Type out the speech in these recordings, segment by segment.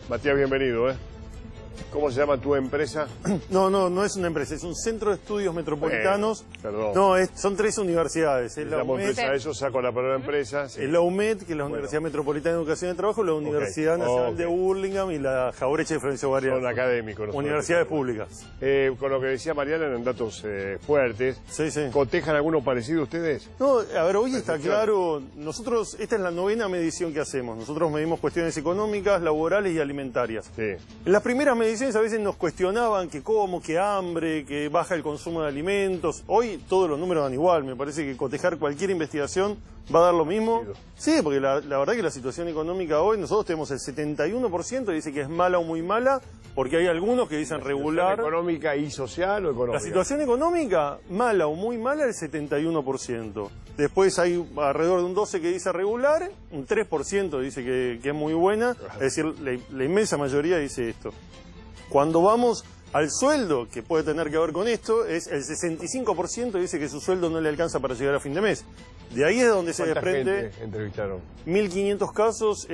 Matías, bienvenido, ¿eh? ¿Cómo se llama tu empresa? No es una empresa, es un centro de estudios metropolitanos. Perdón. No, son tres universidades. Es la UMED, eso saco la palabra empresa. Sí. es la UMED, que es la Universidad Metropolitana de Educación y Trabajo, la Universidad Nacional de Burlingame y la Jauretche de Florencio Varela. Son académicos. Universidades públicas. Con lo que decía Mariana, eran datos fuertes. Sí. ¿Cotejan alguno parecido ustedes? No, a ver, hoy está claro, nosotros, esta es la 9ª medición que hacemos. Nosotros medimos cuestiones económicas, laborales y alimentarias. Sí. En las primeras mediciones a veces nos cuestionaban que cómo, que hambre, que baja el consumo de alimentos. Hoy todos los números dan igual, me parece que cotejar cualquier investigación va a dar lo mismo. Sí, porque la verdad que la situación económica hoy, nosotros tenemos el 71% que dice que es mala o muy mala, porque hay algunos que dicen regular. ¿Económica y social o económica? La situación económica, mala o muy mala, el 71%. Después hay alrededor de un 12% que dice regular, un 3% dice que es muy buena, es decir, la inmensa mayoría dice esto. Cuando vamos al sueldo, que puede tener que ver con esto, es el 65% dice que su sueldo no le alcanza para llegar a fin de mes. De ahí es donde se desprende. Gente entrevistaron? 1.500 casos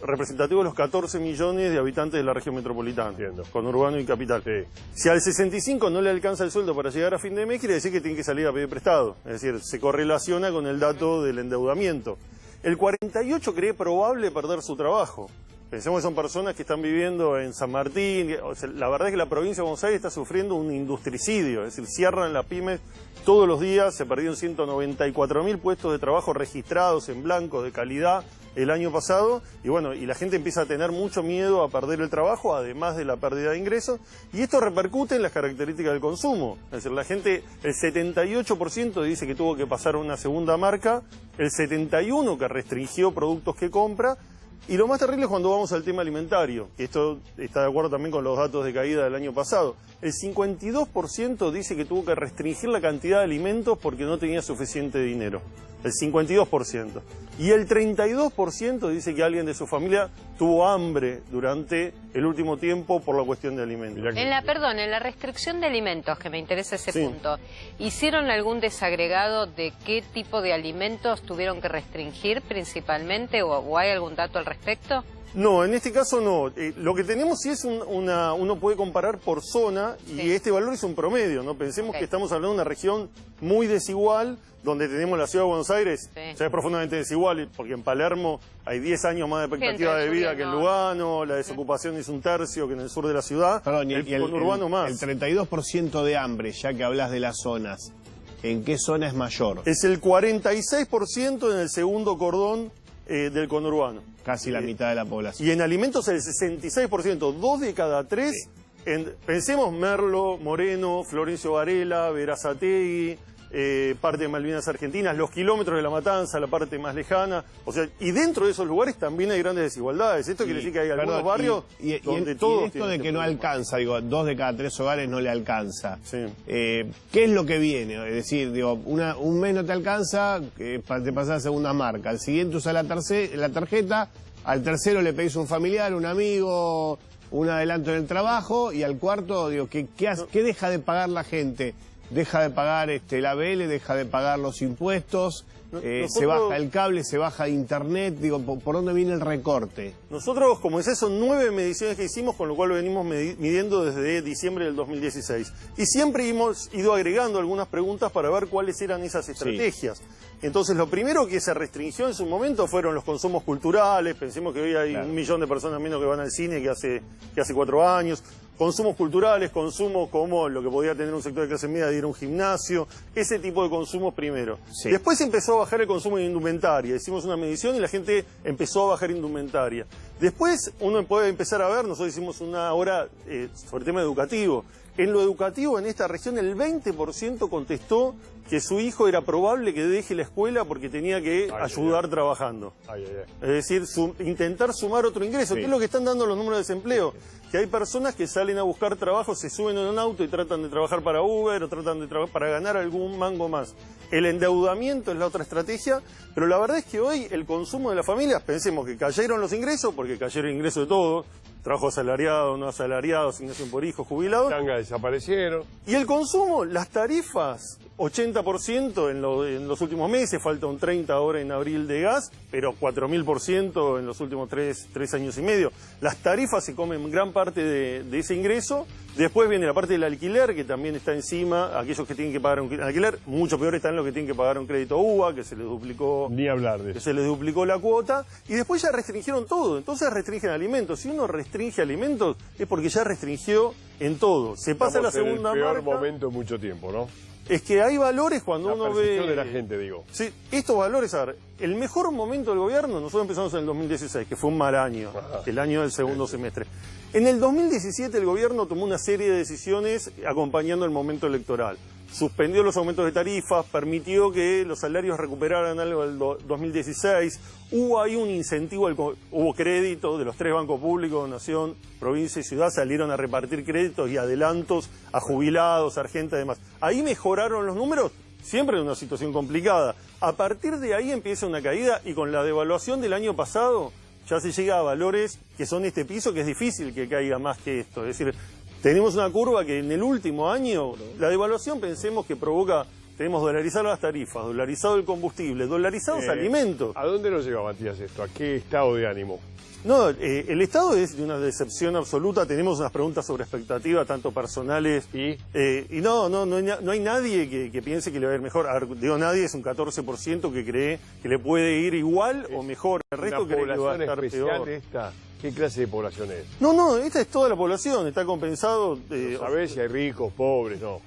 representativos de los 14 millones de habitantes de la región metropolitana, conurbano y capital. Sí. Si al 65 no le alcanza el sueldo para llegar a fin de mes, quiere decir que tiene que salir a pedir prestado. Es decir, se correlaciona con el dato del endeudamiento. El 48 cree probable perder su trabajo. Pensemos que son personas que están viviendo en San Martín. O sea, la verdad es que la provincia de Buenos Aires está sufriendo un industricidio, es decir, cierran las pymes todos los días. Se perdieron 194.000 puestos de trabajo registrados en blanco de calidad el año pasado. Y bueno, y la gente empieza a tener mucho miedo a perder el trabajo, además de la pérdida de ingresos. Y esto repercute en las características del consumo. Es decir, la gente, el 78% dice que tuvo que pasar a una segunda marca, el 71% que restringió productos que compra. Y lo más terrible es cuando vamos al tema alimentario, que esto está de acuerdo también con los datos de caída del año pasado. El 52% dice que tuvo que restringir la cantidad de alimentos porque no tenía suficiente dinero. El 52%. Y el 32% dice que alguien de su familia tuvo hambre durante el último tiempo por la cuestión de alimentos. En la restricción de alimentos, que me interesa ese punto, ¿hicieron algún desagregado de qué tipo de alimentos tuvieron que restringir principalmente o hay algún dato al respecto? No, en este caso no. Lo que tenemos sí es uno puede comparar por zona y este valor es un promedio, ¿no? Pensemos que estamos hablando de una región muy desigual, donde tenemos la ciudad de Buenos Aires, ya es profundamente desigual, porque en Palermo hay 10 años más de expectativa de vida que en Lugano, la desocupación es un tercio que en el sur de la ciudad, Perdón, el conurbano más. El 32% de hambre, ya que hablas de las zonas, ¿en qué zona es mayor? Es el 46% en el segundo cordón del conurbano. Casi la mitad de la población. Y en alimentos el 66%, 2 de cada 3, pensemos Merlo, Moreno, Florencio Varela, Berazategui, parte de Malvinas Argentinas, los kilómetros de La Matanza, la parte más lejana, o sea, y dentro de esos lugares también hay grandes desigualdades. Esto quiere decir que hay algunos barrios donde todos... Y esto de que no alcanza, digo, 2 de cada 3 hogares no le alcanza. Sí. ¿Qué es lo que viene? Es decir, digo, un mes no te alcanza, te pasás a segunda marca, al siguiente usas la tarjeta, al tercero le pedís un familiar, un amigo, un adelanto en el trabajo, y al cuarto, digo, ¿qué deja de pagar la gente? Deja de pagar el ABL, deja de pagar los impuestos, se baja el cable, se baja internet, digo, ¿por dónde viene el recorte? Nosotros, como decía, son 9 mediciones que hicimos, con lo cual lo venimos midiendo desde diciembre del 2016. Y siempre hemos ido agregando algunas preguntas para ver cuáles eran esas estrategias. Entonces, lo primero que se restringió en su momento fueron los consumos culturales. Pensemos que hoy hay 1 millón de personas menos que van al cine que hace 4 años. Consumos culturales, consumo como lo que podía tener un sector de clase media de ir a un gimnasio, ese tipo de consumos primero. Después empezó a bajar el consumo de indumentaria, hicimos una medición y la gente empezó a bajar indumentaria. Después uno puede empezar a ver, nosotros hicimos una hora sobre el tema educativo. En lo educativo, en esta región, el 20% contestó que su hijo era probable que deje la escuela porque tenía que ayudar trabajando. Es decir, intentar sumar otro ingreso, que es lo que están dando los números de desempleo. Que hay personas que salen a buscar trabajo, se suben en un auto y tratan de trabajar para Uber o tratan de trabajar para ganar algún mango más. El endeudamiento es la otra estrategia, pero la verdad es que hoy el consumo de las familias, pensemos que cayeron los ingresos, porque cayeron ingresos de todo, trabajo asalariado, no asalariado, asignación por hijo, jubilado. Tanga desaparecieron. Y el consumo, las tarifas 80% en los últimos meses, falta un 30% ahora en abril de gas, pero 4000% en los últimos tres años y medio. Las tarifas se comen gran parte de ese ingreso. Después viene la parte del alquiler, que también está encima. Aquellos que tienen que pagar un alquiler, mucho peor están los que tienen que pagar un crédito UBA, que se les duplicó. Ni hablar de eso. Que se les duplicó la cuota. Y después ya restringieron todo. Entonces restringen alimentos. Si uno restringe alimentos, es porque ya restringió en todo. Se pasa a la segunda en el peor marca. momento en mucho tiempo, ¿no? Es que hay valores cuando uno ve... La percepción de la gente, digo. Sí, estos valores, a ver, el mejor momento del gobierno, nosotros empezamos en el 2016, que fue un mal año, el año del segundo semestre. En el 2017 el gobierno tomó una serie de decisiones acompañando el momento electoral. Suspendió los aumentos de tarifas, permitió que los salarios recuperaran algo del 2016, hubo ahí un incentivo, hubo crédito de los 3 bancos públicos, Nación, Provincia y Ciudad, salieron a repartir créditos y adelantos a jubilados, sargentos y demás. Ahí mejoraron los números, siempre en una situación complicada. A partir de ahí empieza una caída y con la devaluación del año pasado ya se llega a valores que son este piso, que es difícil que caiga más que esto. Es decir, tenemos una curva que en el último año, la devaluación pensemos que provoca, tenemos dolarizadas las tarifas, dolarizado el combustible, dolarizados alimentos. ¿A dónde nos lleva, Matías, esto? ¿A qué estado de ánimo? No, el Estado es de una decepción absoluta. Tenemos unas preguntas sobre expectativas, tanto personales. Y no hay nadie que piense que le va a ir mejor. A ver, digo nadie, es un 14% que cree que le puede ir igual o mejor. El resto cree que va a estar peor. Esta, ¿qué clase de población es? No, esta es toda la población, está compensado. ¿Sabés si hay ricos, pobres? No.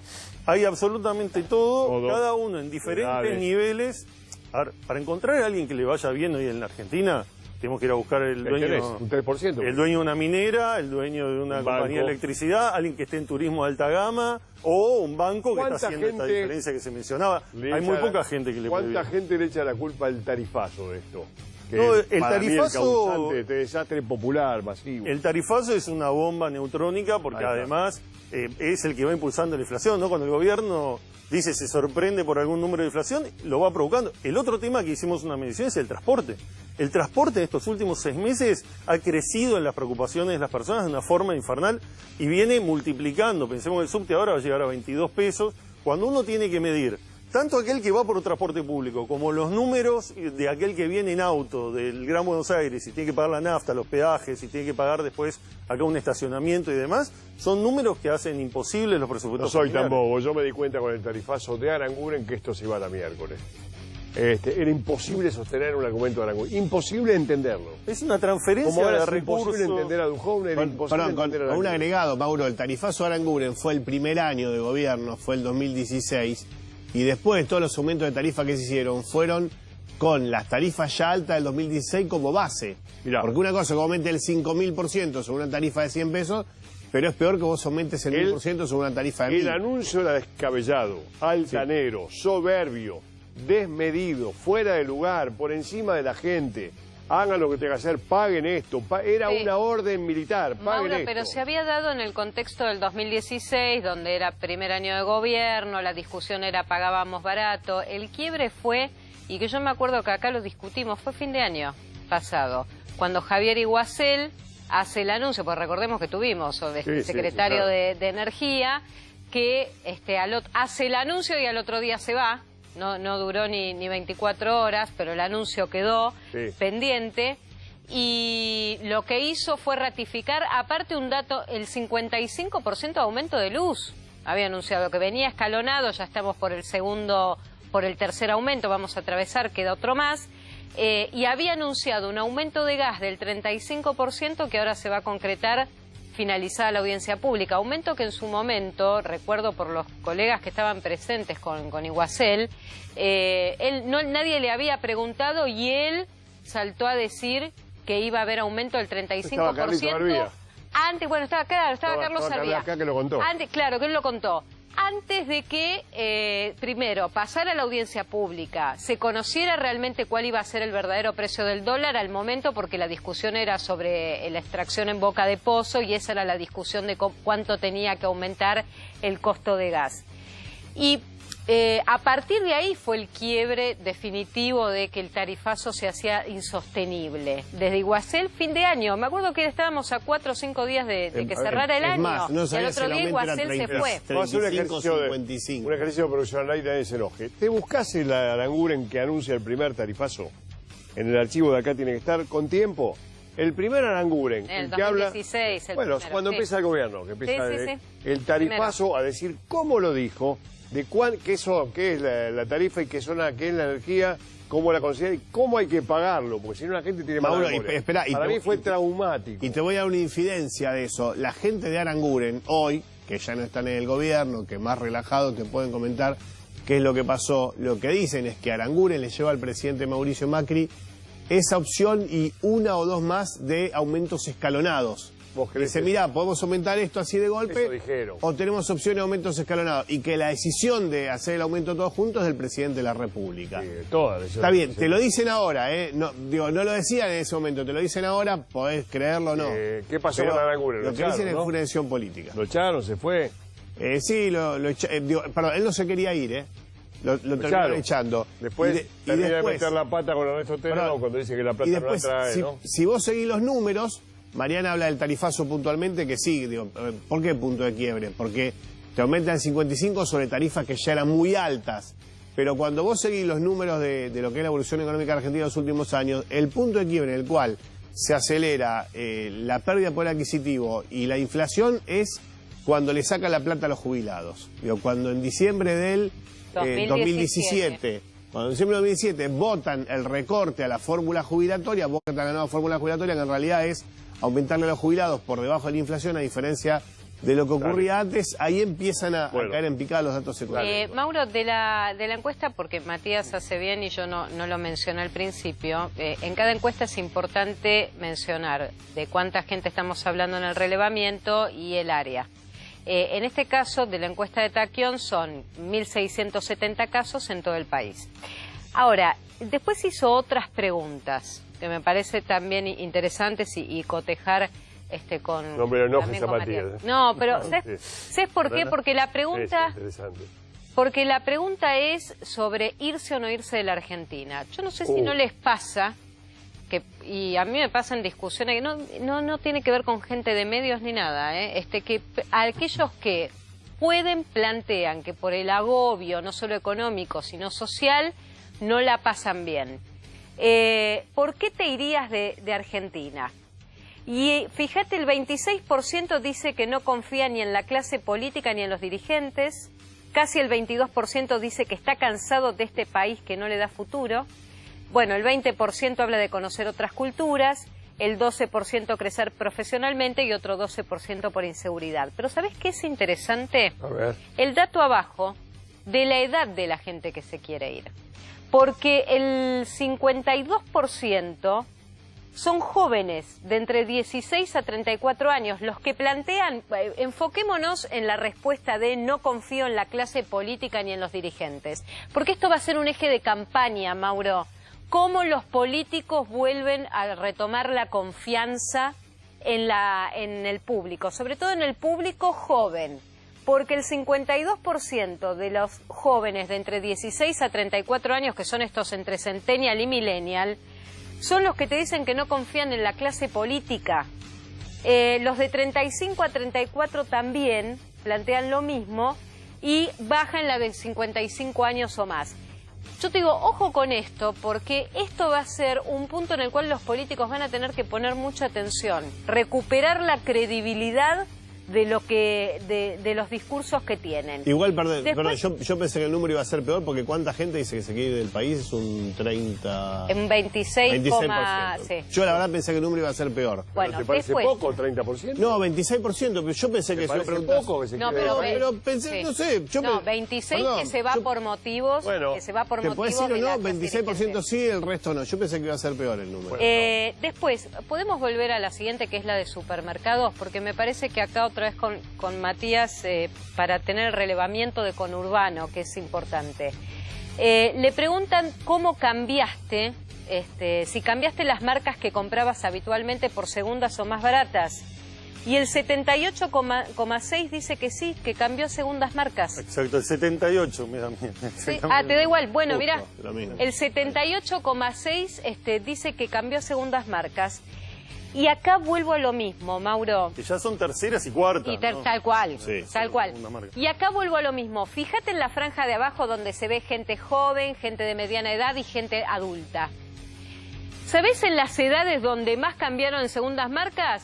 Hay absolutamente todo, cada uno en diferentes niveles. A ver, para encontrar a alguien que le vaya bien hoy en la Argentina, tenemos que ir a buscar el dueño, un 3%. El dueño de una minera, el dueño de una compañía de electricidad, alguien que esté en turismo de alta gama o un banco que está haciendo esta diferencia que se mencionaba. Hay muy poca gente que le puede. ¿Cuánta gente le echa la culpa al tarifazo de esto? No, el tarifazo, el causante de este desastre popular masivo. El tarifazo es una bomba neutrónica porque además es el que va impulsando la inflación, ¿no? Cuando el gobierno dice se sorprende por algún número de inflación, lo va provocando. El otro tema que hicimos una medición es el transporte. El transporte en estos últimos 6 meses ha crecido en las preocupaciones de las personas de una forma infernal y viene multiplicando. Pensemos que el subte ahora va a llegar a 22 pesos. Cuando uno tiene que medir tanto aquel que va por transporte público como los números de aquel que viene en auto del Gran Buenos Aires y tiene que pagar la nafta, los peajes y tiene que pagar después acá un estacionamiento y demás, son números que hacen imposibles los presupuestos. No soy tan bobo, yo me di cuenta con el tarifazo de Aranguren que esto se iba a la miércoles. Era imposible sostener un argumento de Aranguren, imposible entenderlo. Es una transferencia de recursos. Imposible entender a Duhovne, era imposible entender a con un agregado, Mauro, el tarifazo de Aranguren fue el primer año de gobierno, fue el 2016, y después todos los aumentos de tarifa que se hicieron fueron con las tarifas ya altas del 2016 como base. Mirá. Porque una cosa es que aumente el 5000% sobre una tarifa de 100 pesos, pero es peor que vos aumentes el 1000% sobre una tarifa de 1000. El anuncio era descabellado, altanero, soberbio, desmedido, fuera de lugar, por encima de la gente. Hagan lo que tengan que hacer, paguen esto. Era una orden militar, paguen Mauro, esto. pero se había dado en el contexto del 2016, donde era primer año de gobierno, la discusión era pagábamos barato. El quiebre fue, y que yo me acuerdo que acá lo discutimos, fue fin de año pasado, cuando Javier Iguacel hace el anuncio, pues recordemos que tuvimos, secretario claro. de Energía, que hace el anuncio y al otro día se va. No duró ni 24 horas, pero el anuncio quedó pendiente. Y lo que hizo fue ratificar, aparte un dato, el 55% de aumento de luz. Había anunciado que venía escalonado, ya estamos por el tercer aumento, vamos a atravesar, queda otro más. Y había anunciado un aumento de gas del 35% que ahora se va a concretar finalizada la audiencia pública, aumento que en su momento, recuerdo por los colegas que estaban presentes con Iguacel, nadie le había preguntado y él saltó a decir que iba a haber aumento del 35%. Estaba Carlito Barbía. Antes, bueno, estaba Carlos Barbía. Acá que lo contó. Claro, que él lo contó. Antes de que, primero, pasara la audiencia pública, se conociera realmente cuál iba a ser el verdadero precio del dólar al momento, porque la discusión era sobre la extracción en boca de pozo y esa era la discusión de cuánto tenía que aumentar el costo de gas. Y a partir de ahí fue el quiebre definitivo de que el tarifazo se hacía insostenible. Desde Iguazú, fin de año. Me acuerdo que estábamos a 4 o 5 días de que cerrara el año. Más, no y al otro día Iguazú se fue. Vamos a hacer un ejercicio profesional ahí, nadie se enoje. ¿Te buscás el Aranguren que anuncia el primer tarifazo? En el archivo de acá tiene que estar con tiempo. El primer Aranguren, el que 2016, habla... Bueno, primero, cuando sí. empieza el gobierno, que empieza el tarifazo Primero. a decir cómo lo dijo, de qué es la tarifa y qué es la energía, cómo la considera y cómo hay que pagarlo, porque si no la gente tiene mala memoria. Para mí fue traumático. Y te voy a dar una infidencia de eso. La gente de Aranguren hoy, que ya no están en el gobierno, que más relajados te pueden comentar qué es lo que pasó, lo que dicen es que Aranguren le lleva al presidente Mauricio Macri esa opción y una o dos más de aumentos escalonados. Dice, mirá, podemos aumentar esto así de golpe o tenemos opciones de aumentos escalonados. Y que la decisión de hacer el aumento todos juntos es del presidente de la República. Sí, todas. Está bien, te lo dicen ahora, no lo decían en ese momento, te lo dicen ahora, podés creerlo o no. ¿Qué pasó con Aranguren? Lo que dicen es una decisión política. ¿Lo echaron? ¿Se fue? Sí, perdón, él no se quería ir, Lo terminaron echando. Después termina de meter la pata con Ernesto Tenao cuando dice que la plata no la trae, ¿no? Si vos seguís los números, Mariana habla del tarifazo puntualmente, que sí, ¿por qué punto de quiebre? Porque te aumentan 55 sobre tarifas que ya eran muy altas. Pero cuando vos seguís los números de lo que es la evolución económica argentina en los últimos años, el punto de quiebre en el cual se acelera la pérdida de poder adquisitivo y la inflación es cuando le saca la plata a los jubilados. Cuando en diciembre del 2017, cuando en diciembre de 2017 votan el recorte a la fórmula jubilatoria, votan la nueva fórmula jubilatoria, que en realidad es aumentarle a los jubilados por debajo de la inflación, a diferencia de lo que ocurría antes, ahí empiezan a caer en picada los datos económicos. Mauro, de la encuesta, porque Matías hace bien y yo no lo mencioné al principio, en cada encuesta es importante mencionar de cuánta gente estamos hablando en el relevamiento y el área. En este caso, de la encuesta de Taquión, son 1.670 casos en todo el país. Ahora, después hizo otras preguntas que me parece también interesantes y cotejar con... No, pero enojes a Matías. No, pero ¿sabes por qué? Porque la pregunta... Es interesante. Porque la pregunta es sobre irse o no irse de la Argentina. Yo no sé si no les pasa... y a mí me pasan discusiones que no tiene que ver con gente de medios ni nada, que aquellos que plantean que por el agobio, no solo económico, sino social, no la pasan bien. ¿Por qué te irías de Argentina? Y fíjate, el 26% dice que no confía ni en la clase política ni en los dirigentes, casi el 22% dice que está cansado de este país que no le da futuro. Bueno, el 20% habla de conocer otras culturas, el 12% crecer profesionalmente y otro 12% por inseguridad. Pero ¿sabés qué es interesante? A ver. El dato abajo de la edad de la gente que se quiere ir. Porque el 52% son jóvenes de entre 16 a 34 años. Los que plantean, enfoquémonos en la respuesta de no confío en la clase política ni en los dirigentes. Porque esto va a ser un eje de campaña, Mauro. Cómo los políticos vuelven a retomar la confianza en el público, sobre todo en el público joven, porque el 52% de los jóvenes de entre 16 a 34 años, que son estos entre centennial y millennial, son los que te dicen que no confían en la clase política. Los de 35 a 34 también plantean lo mismo y bajan la de 55 años o más. Yo te digo, ojo con esto, porque esto va a ser un punto en el cual los políticos van a tener que poner mucha atención, recuperar la credibilidad de los discursos que tienen. Igual, perdón, yo pensé que el número iba a ser peor, porque ¿cuánta gente dice que se quiere ir del país? Es un 30... En 26%. Sí. Yo la verdad pensé que el número iba a ser peor. Bueno, ¿te parece poco, 30%? No, 26%, pero yo pensé que... ¿Te parece poco que se quiere ir? Pero pensé, no sé... 26 que se va por motivos... Bueno, que se va por ¿te puedes decir o no? 26% sí, el resto no. Yo pensé que iba a ser peor el número. Después, podemos volver a la siguiente, que es la de supermercados, porque me parece que acá otra vez con Matías, para tener el relevamiento de conurbano, que es importante. Le preguntan cómo cambiaste, si cambiaste las marcas que comprabas habitualmente por segundas o más baratas. Y el 78,6 dice que sí, que cambió a segundas marcas. Exacto, el 78 me da miedo. Sí. Ah, te da igual. Bueno, mirá, lo mismo. el 78,6 dice que cambió a segundas marcas. Y acá vuelvo a lo mismo, Mauro. Que ya son terceras y cuartas, ¿no? Tal cual, Sí. tal cual. Segunda marca. Y acá vuelvo a lo mismo. Fíjate en la franja de abajo donde se ve gente joven, gente de mediana edad y gente adulta. ¿Sabés en las edades donde más cambiaron en segundas marcas?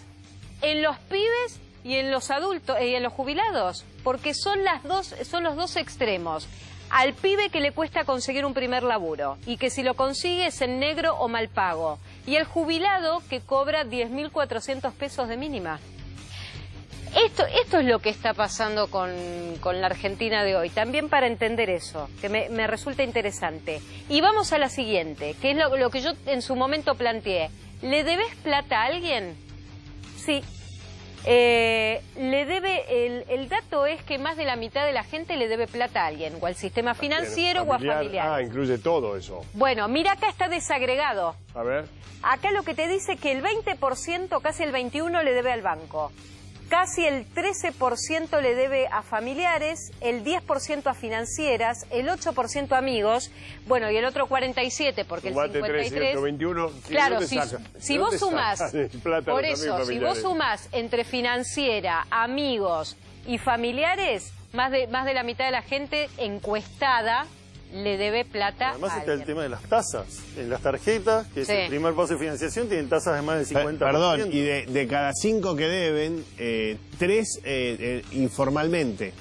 En los pibes y en los adultos y en los jubilados, porque son los dos extremos. Al pibe que le cuesta conseguir un primer laburo y que si lo consigue es en negro o mal pago. Y el jubilado que cobra 10.400 pesos de mínima. Esto es lo que está pasando con la Argentina de hoy. También para entender eso, que me resulta interesante. Y vamos a la siguiente, que es lo que yo en su momento planteé. ¿Le debes plata a alguien? Sí. Le debe, el dato es que más de la mitad de la gente le debe plata a alguien, o al sistema financiero o a familiares. Ah, incluye todo eso. Bueno, mira, acá está desagregado. A ver. Acá lo que te dice que el 20%, casi el 21% le debe al banco. Casi el 13% le debe a familiares, el 10% a financieras, el 8% a amigos, bueno, y el otro 47%, porque Sumate el 53%... 21, claro, si vos sumás, por eso, si vos sumás entre financiera, amigos y familiares, más de la mitad de la gente encuestada le debe plata Además a está alguien. el tema de las tasas. En las tarjetas, que es el primer paso de financiación, tienen tasas de más del 50%. Perdón, y de cada 5 que deben, 3 informalmente.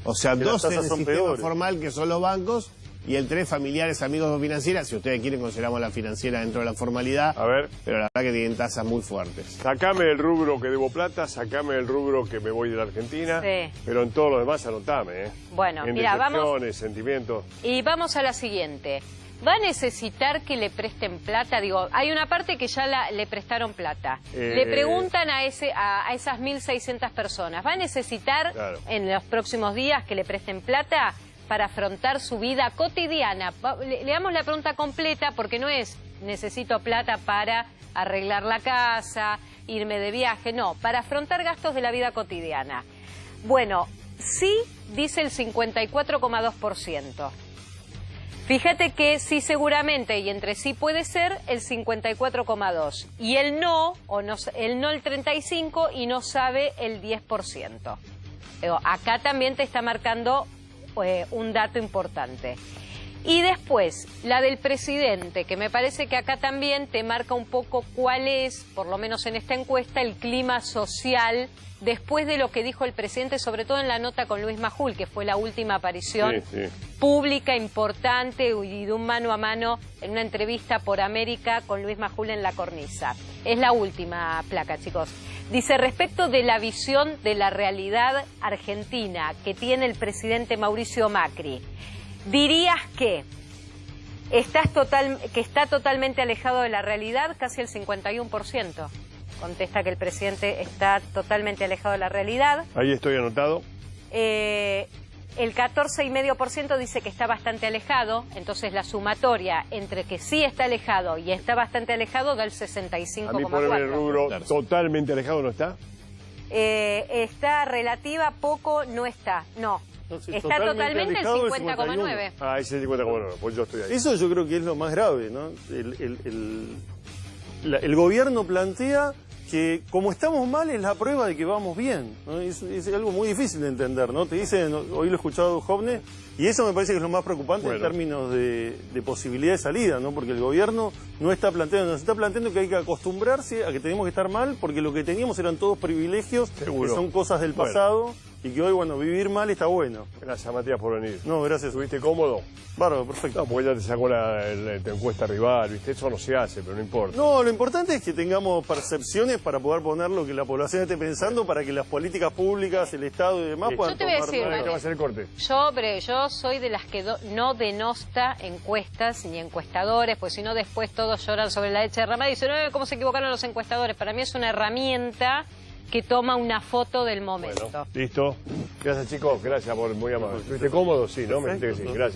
O sea, Que las 2 en tasas el son sistema peores. formal, que son los bancos, y el 3 familiares, amigos o financieras. Si ustedes quieren, consideramos la financiera dentro de la formalidad. A ver. Pero la verdad que tienen tasas muy fuertes. Sacame el rubro que debo plata, sacame el rubro que me voy de la Argentina. Sí. Pero en todo lo demás anotame, ¿eh? Bueno, en mira, vamos... decepciones, sentimientos. Y vamos a la siguiente. ¿Va a necesitar que le presten plata? Digo, hay una parte que ya le prestaron plata. Le preguntan a esas 1.600 personas, ¿va a necesitar en los próximos días que le presten plata para afrontar su vida cotidiana? Leamos la pregunta completa porque no es necesito plata para arreglar la casa, irme de viaje, no, para afrontar gastos de la vida cotidiana. Bueno, sí, dice el 54,2%. Fíjate que sí seguramente y entre sí puede ser el 54,2%. Y el no el 35% y no sabe el 10%. Acá también te está marcando un dato importante. Y después, la del presidente, que me parece que acá también te marca un poco cuál es, por lo menos en esta encuesta, el clima social después de lo que dijo el presidente, sobre todo en la nota con Luis Majul, que fue la última aparición pública, importante y de un mano a mano en una entrevista por América con Luis Majul en La Cornisa. Es la última placa, chicos. Dice, respecto de la visión de la realidad argentina que tiene el presidente Mauricio Macri, ¿dirías que está totalmente alejado de la realidad? Casi el 51%. Contesta que el presidente está totalmente alejado de la realidad. Ahí estoy anotado. El 14,5% dice que está bastante alejado, entonces la sumatoria entre que sí está alejado y está bastante alejado da el 65,4%. A mí ponerme el rubro totalmente alejado no está. Está relativa, poco, no está, no. Está totalmente el 50,9%. Ah, ese es el 50,9%, pues yo estoy ahí. Eso yo creo que es lo más grave, ¿no? El gobierno plantea que como estamos mal es la prueba de que vamos bien, ¿no? Es algo muy difícil de entender, ¿no? Te dicen, hoy lo he escuchado Jovne, y eso me parece que es lo más preocupante en términos de posibilidad de salida, ¿no? Porque el gobierno no está planteando, nos está planteando que hay que acostumbrarse a que tenemos que estar mal, porque lo que teníamos eran todos privilegios, que son cosas del pasado, y que hoy, bueno, vivir mal está bueno. Gracias, Matías, por venir. No, gracias. ¿Estuviste cómodo? Bárbaro, perfecto. No, porque ya te sacó la encuesta rival, ¿viste? Eso no se hace, pero no importa. No, lo importante es que tengamos percepciones para poder poner lo que la población esté pensando, para que las políticas públicas, el Estado y demás puedan tomar... Yo te voy a decir, ¿Qué va a hacer el corte? Yo soy de las que no denosta encuestas ni encuestadores, pues si no después todos lloran sobre la leche derramada y dicen, ¿cómo se equivocaron los encuestadores? Para mí es una herramienta que toma una foto del momento. Bueno, listo. Gracias, chicos. Gracias por muy amable. ¿Estuviste cómodo? Sí, ¿no? Me dijiste que sí. Gracias.